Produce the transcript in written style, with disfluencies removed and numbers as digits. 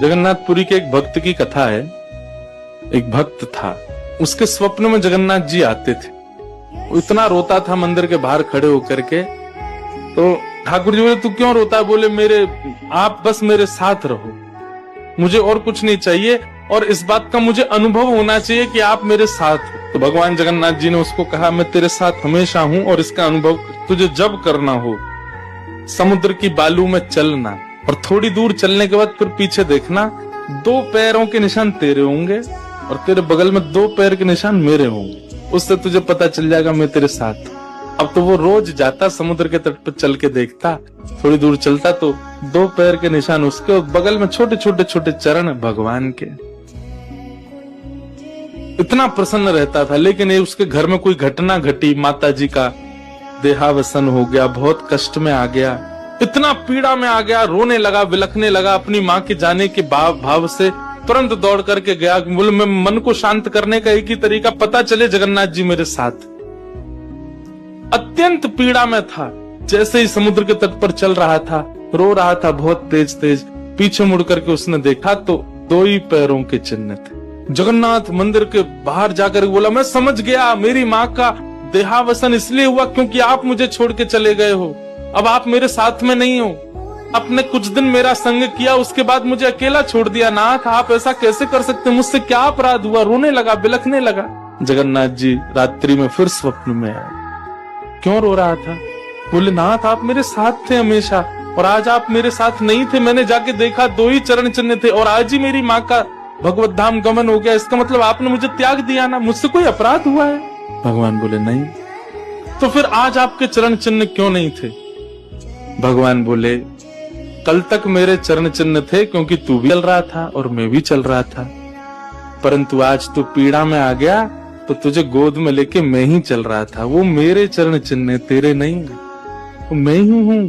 जगन्नाथपुरी के एक भक्त की कथा है। एक भक्त था, उसके स्वप्न में जगन्नाथ जी आते थे। वो इतना रोता था मंदिर के बाहर खड़े होकर के। तो ठाकुर जी बोले, तू क्यों रोता है? बोले, आप बस मेरे साथ रहो, मुझे और कुछ नहीं चाहिए, और इस बात का मुझे अनुभव होना चाहिए कि आप मेरे साथ हो। तो भगवान जगन्नाथ जी ने उसको कहा, मैं तेरे साथ हमेशा हूं, और इसका अनुभव तुझे जब करना हो समुद्र की बालू में चलना, और थोड़ी दूर चलने के बाद फिर पीछे देखना, 2 पैरों के निशान तेरे होंगे और तेरे बगल में 2 पैर के निशान मेरे होंगे। उससे तुझे पता चल जाएगा मैं तेरे साथ। अब तो वो रोज जाता, समुद्र के तट पर चल के देखता, थोड़ी दूर चलता तो 2 पैर के निशान उसके और बगल में छोटे छोटे छोटे चरण भगवान के। इतना प्रसन्न रहता था। लेकिन ये उसके घर में कोई घटना घटी, माता जी का देहावसन हो गया, बहुत कष्ट में आ गया, इतना पीड़ा में आ गया, रोने लगा, बिलखने लगा। अपनी माँ के जाने के भाव से तुरंत दौड़ करके गया। बोले, मैं मन को शांत करने का एक ही तरीका, पता चले जगन्नाथ जी मेरे साथ। अत्यंत पीड़ा में था। जैसे ही समुद्र के तट पर चल रहा था, रो रहा था बहुत तेज तेज। पीछे मुड़ करके उसने देखा तो 2 ही पैरों के चिन्ह थे। जगन्नाथ मंदिर के बाहर जाकर बोला, मैं समझ गया, मेरी माँ का देहावसन इसलिए हुआ क्योंकि आप मुझे छोड़ के चले गए हो। अब आप मेरे साथ में नहीं हो। आपने कुछ दिन मेरा संग किया, उसके बाद मुझे अकेला छोड़ दिया। नाथ, आप ऐसा कैसे कर सकते? मुझसे क्या अपराध हुआ? रोने लगा, बिलखने लगा। जगन्नाथ जी रात्रि में फिर स्वप्न में आए। क्यों रो रहा था? बोले, नाथ, आप मेरे साथ थे हमेशा, और आज आप मेरे साथ नहीं थे। मैंने जाके देखा 2 ही चरण चिन्ह थे, और आज ही मेरी माँ का भगवत धाम गमन हो गया। इसका मतलब आपने मुझे त्याग दिया ना? मुझसे कोई अपराध हुआ है? भगवान बोले, नहीं। तो फिर आज आपके चरण चिन्ह क्यों नहीं थे? भगवान बोले, कल तक मेरे चरण चिन्ह थे क्योंकि तू भी चल रहा था और मैं भी चल रहा था, परंतु आज तू पीड़ा में आ गया तो तुझे गोद में लेके मैं ही चल रहा था। वो मेरे चरण चिन्ह, तेरे नहीं, वो मैं ही हूं।